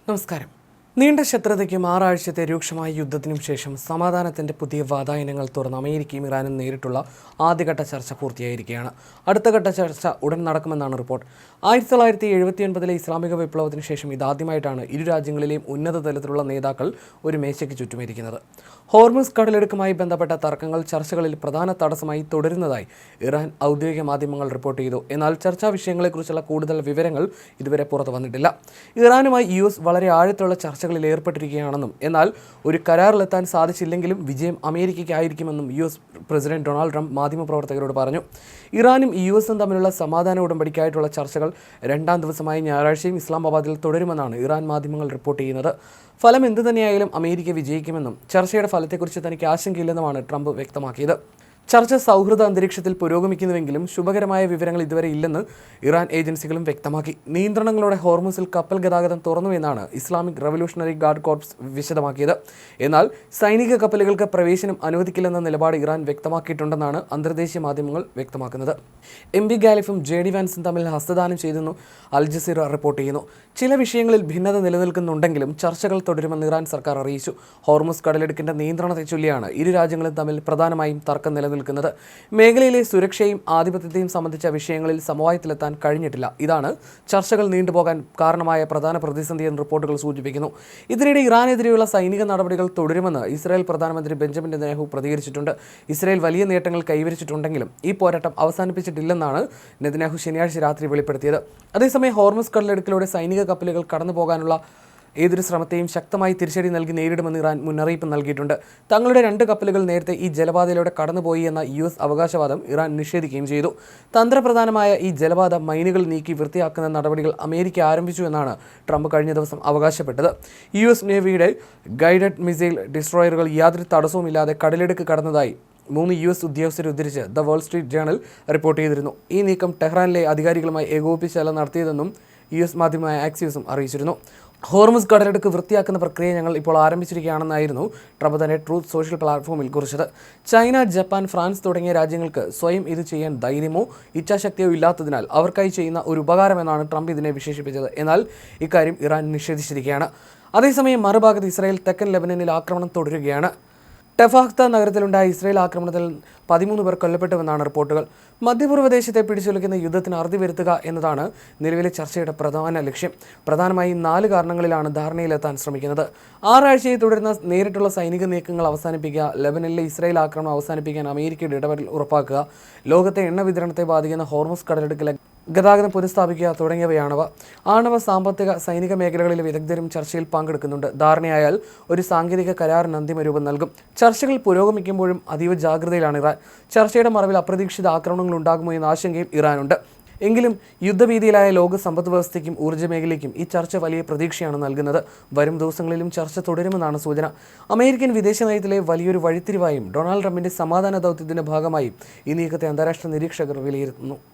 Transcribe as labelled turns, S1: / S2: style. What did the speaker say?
S1: നമസ്കാരം. നീണ്ട ശത്രുതയ്ക്കും 6 ആഴ്ചത്തെ രൂക്ഷമായ യുദ്ധത്തിനും ശേഷം സമാധാനത്തിന്റെ പുതിയ വാതായനങ്ങൾ തുറന്ന് അമേരിക്കയും ഇറാനും നേരിട്ടുള്ള ആദ്യഘട്ട ചർച്ച പൂർത്തിയായിരിക്കുകയാണ്. അടുത്ത ഘട്ട ചർച്ച ഉടൻ നടക്കുമെന്നാണ് റിപ്പോർട്ട്. 1979 ഇസ്ലാമിക വിപ്ലവത്തിന് ശേഷം ഇതാദ്യമായിട്ടാണ് ഇരു രാജ്യങ്ങളിലെയും ഉന്നത തലത്തിലുള്ള നേതാക്കൾ ഒരു മേശയ്ക്ക് ചുറ്റുമിരിക്കുന്നത്. ഹോർമുസ് കടലെടുക്കുമായി ബന്ധപ്പെട്ട തർക്കങ്ങൾ ചർച്ചകളിൽ പ്രധാന തടസ്സമായി തുടരുന്നതായി ഇറാൻ ഔദ്യോഗിക മാധ്യമങ്ങൾ റിപ്പോർട്ട് ചെയ്തു. എന്നാൽ ചർച്ചാ വിഷയങ്ങളെക്കുറിച്ചുള്ള കൂടുതൽ വിവരങ്ങൾ ഇതുവരെ പുറത്തു വന്നിട്ടില്ല. ഇറാനുമായി US വളരെ ആഴത്തുള്ള ചർച്ചകളിൽ ഏർപ്പെട്ടിരിക്കുകയാണെന്നും എന്നാൽ ഒരു കരാറിലെത്താൻ സാധിച്ചില്ലെങ്കിലും വിജയം അമേരിക്കയ്ക്കായിരിക്കുമെന്നും US പ്രസിഡന്റ് ഡൊണാൾഡ് ട്രംപ് മാധ്യമപ്രവർത്തകരോട് പറഞ്ഞു. ഇറാനും USഉം തമ്മിലുള്ള സമാധാന ഉടമ്പടിക്കായിട്ടുള്ള ചർച്ചകൾ 2ാം ദിവസമായ ഞായറാഴ്ചയും ഇസ്ലാമാബാദിൽ തുടരുമെന്നാണ് ഇറാൻ മാധ്യമങ്ങൾ റിപ്പോർട്ട് ചെയ്യുന്നത്. ഫലം എന്തുതന്നെയായാലും അമേരിക്ക വിജയിക്കുമെന്നും ചർച്ചയുടെ ഫലത്തെക്കുറിച്ച് തനിക്ക് ആശങ്കയില്ലെന്നുമാണ് ട്രംപ് വ്യക്തമാക്കിയത്. ചർച്ച സൗഹൃദ അന്തരീക്ഷത്തിൽ പുരോഗമിക്കുന്നുവെങ്കിലും ശുഭകരമായ വിവരങ്ങൾ ഇതുവരെ ഇല്ലെന്ന് ഇറാൻ ഏജൻസികളും വ്യക്തമാക്കി. നിയന്ത്രണങ്ങളോടെ ഹോർമുസിൽ കപ്പൽ ഗതാഗതം തുറന്നുവെന്നാണ് ഇസ്ലാമിക് റവല്യൂഷണറി ഗാർഡ് കോർപ്സ് വിശദമാക്കിയത്. എന്നാൽ സൈനിക കപ്പലുകൾക്ക് പ്രവേശനം അനുവദിക്കില്ലെന്ന നിലപാട് ഇറാൻ വ്യക്തമാക്കിയിട്ടുണ്ടെന്നാണ് അന്തർദേശീയ മാധ്യമങ്ങൾ വ്യക്തമാക്കുന്നത്. MB ഗാലിഫും JD വാൻസും തമ്മിൽ ഹസ്തദാനം ചെയ്തെന്ന് അൽ ജസീറ റിപ്പോർട്ട് ചെയ്യുന്നു. ചില വിഷയങ്ങളിൽ ഭിന്നത നിലനിൽക്കുന്നുണ്ടെങ്കിലും ചർച്ചകൾ തുടരുമെന്ന് ഇറാൻ സർക്കാർ അറിയിച്ചു. ഹോർമുസ് കടലെടുക്കിന്റെ നിയന്ത്രണത്തെ ചൊല്ലിയാണ് ഇരു രാജ്യങ്ങളും തമ്മിൽ പ്രധാനമായും തർക്കം നിലനിൽക്കുന്നത്. മേഖലയിലെ സുരക്ഷയും ആധിപത്യത്തെയും സംബന്ധിച്ച വിഷയങ്ങളിൽ സമവായത്തിലെത്താൻ കഴിഞ്ഞിട്ടില്ല. ഇതാണ് ചർച്ചകൾ നീണ്ടുപോകാൻ കാരണമായ പ്രധാന പ്രതിസന്ധിയെന്ന് റിപ്പോർട്ടുകൾ സൂചിപ്പിക്കുന്നു. ഇതിനിടെ ഇറാനെതിരെയുള്ള സൈനിക നടപടികൾ തുടരുമെന്ന് ഇസ്രായേൽ പ്രധാനമന്ത്രി ബെഞ്ചമിൻ നെതന്യാഹു പ്രതികരിച്ചിട്ടുണ്ട്. ഇസ്രായേൽ വലിയ നേട്ടങ്ങൾ കൈവരിച്ചിട്ടുണ്ടെങ്കിലും ഈ പോരാട്ടം അവസാനിപ്പിച്ചിട്ടില്ലെന്നാണ് നെതന്യാഹു ശനിയാഴ്ച രാത്രി വെളിപ്പെടുത്തിയത്. അതേസമയം ഹോർമുസ് കടലെടുക്കിലൂടെ സൈനിക കപ്പലുകൾ കടന്നു പോകാനുള്ള ഏതൊരു ശ്രമത്തെയും ശക്തമായി തിരിച്ചടി നൽകി നേരിടുമെന്ന് ഇറാൻ മുന്നറിയിപ്പ് നൽകിയിട്ടുണ്ട്. തങ്ങളുടെ 2 കപ്പലുകൾ നേരത്തെ ഈ ജലപാതയിലൂടെ കടന്നുപോയി എന്ന US അവകാശവാദം ഇറാൻ നിഷേധിക്കുകയും ചെയ്തു. തന്ത്രപ്രധാനമായ ഈ ജലപാത മൈനുകൾ നീക്കി വൃത്തിയാക്കുന്ന നടപടികൾ അമേരിക്ക ആരംഭിച്ചു എന്നാണ് ട്രംപ് കഴിഞ്ഞ ദിവസം അവകാശപ്പെട്ടത്. US നേവിയുടെ ഗൈഡഡ് മിസൈൽ ഡിസ്ട്രോയറുകൾ യാതൊരു തടസ്സവുമില്ലാതെ കടലെടുക്ക് കടന്നതായി 3 US ഉദ്യോഗസ്ഥരെ ഉദ്ധരിച്ച് the Wall Street journal report ചെയ്തിരുന്നു. ഈ നീക്കം ടെഹ്റാനിലെ അധികാരികളുമായി ഏകോപിപ്പിച്ചല്ല നടത്തിയതെന്നും US മാധ്യമമായ ആക്സിയോസും അറിയിച്ചിരുന്നു. ഹോർമുസ് കടലെടുക്ക് വൃത്തിയാക്കുന്ന പ്രക്രിയ ഞങ്ങൾ ഇപ്പോൾ ആരംഭിച്ചിരിക്കുകയാണെന്നായിരുന്നു ട്രംപ് തന്റെ ട്രൂത്ത് സോഷ്യൽ പ്ലാറ്റ്ഫോമിൽ കുറിച്ചത്. ചൈന, ജപ്പാൻ, ഫ്രാൻസ് തുടങ്ങിയ രാജ്യങ്ങൾക്ക് സ്വയം ഇത് ചെയ്യാൻ ധൈര്യമോ ഇച്ഛാശക്തിയോ ഇല്ലാത്തതിനാൽ അവർക്കായി ചെയ്യുന്ന ഒരു ഉപകാരമെന്നാണ് ട്രംപ് ഇതിനെ വിശേഷിപ്പിച്ചത്. എന്നാൽ ഇക്കാര്യം ഇറാൻ നിഷേധിച്ചിരിക്കുകയാണ്. അതേസമയം മറുഭാഗത്ത് ഇസ്രായേൽ തെക്കൻ ലെബനനിൽ ആക്രമണം തുടരുകയാണ്. ടെഫാഖ്ത നഗരത്തിലുണ്ടായ ഇസ്രായേൽ ആക്രമണത്തിൽ 13 പേർ കൊല്ലപ്പെട്ടുവെന്നാണ് റിപ്പോർട്ടുകൾ. മധ്യപൂർവ്വദേശത്തെ പിടിച്ചുലയ്ക്കുന്ന യുദ്ധത്തിന് അറുതി വരുത്തുക എന്നതാണ് നിലവിലെ ചർച്ചയുടെ പ്രധാന ലക്ഷ്യം. പ്രധാനമായും 4 കാരണങ്ങളിലാണ് ധാരണയിലെത്താൻ ശ്രമിക്കുന്നത്. 6 ആഴ്ചയെ തുടരുന്ന നേരിട്ടുള്ള സൈനിക നീക്കങ്ങൾ അവസാനിപ്പിക്കുക, ലെബനനിലെ ഇസ്രായേൽ ആക്രമണം അവസാനിപ്പിക്കാൻ അമേരിക്കയുടെ ഇടപെടൽ ഉറപ്പാക്കുക, ലോകത്തെ എണ്ണ വിതരണത്തെ ബാധിക്കുന്ന ഹോർമുസ് കടലെടുക്കിലെ ഗതാഗതം പുനഃസ്ഥാപിക്കുക തുടങ്ങിയവയാണവ. ആണവ, സാമ്പത്തിക, സൈനിക മേഖലകളിലെ വിദഗ്ധരും ചർച്ചയിൽ പങ്കെടുക്കുന്നുണ്ട്. ധാരണയായാൽ ഒരു സാങ്കേതിക കരാറിന് അന്തിമ രൂപം നൽകും. ചർച്ചകൾ പുരോഗമിക്കുമ്പോഴും അതീവ ജാഗ്രതയിലാണ് ഇറാൻ. ചർച്ചയുടെ മറവിൽ അപ്രതീക്ഷിത ആക്രമണങ്ങൾ ഉണ്ടാകുമോ എന്ന ആശങ്കയും ഇറാനുണ്ട്. എങ്കിലും യുദ്ധഭീതിയിലായ ലോക സമ്പദ് വ്യവസ്ഥയ്ക്കും ഊർജ്ജ മേഖലയ്ക്കും ഈ ചർച്ച വലിയ പ്രതീക്ഷയാണ് നൽകുന്നത്. വരും ദിവസങ്ങളിലും ചർച്ച തുടരുമെന്നാണ് സൂചന. അമേരിക്കൻ വിദേശ നയത്തിലെ വലിയൊരു വഴിത്തിരിവായും ഡൊണാൾഡ് ട്രംപിന്റെ സമാധാന ദൗത്യത്തിന്റെ ഭാഗമായും ഈ നീക്കത്തെ അന്താരാഷ്ട്ര നിരീക്ഷകർ വിലയിരുത്തുന്നു.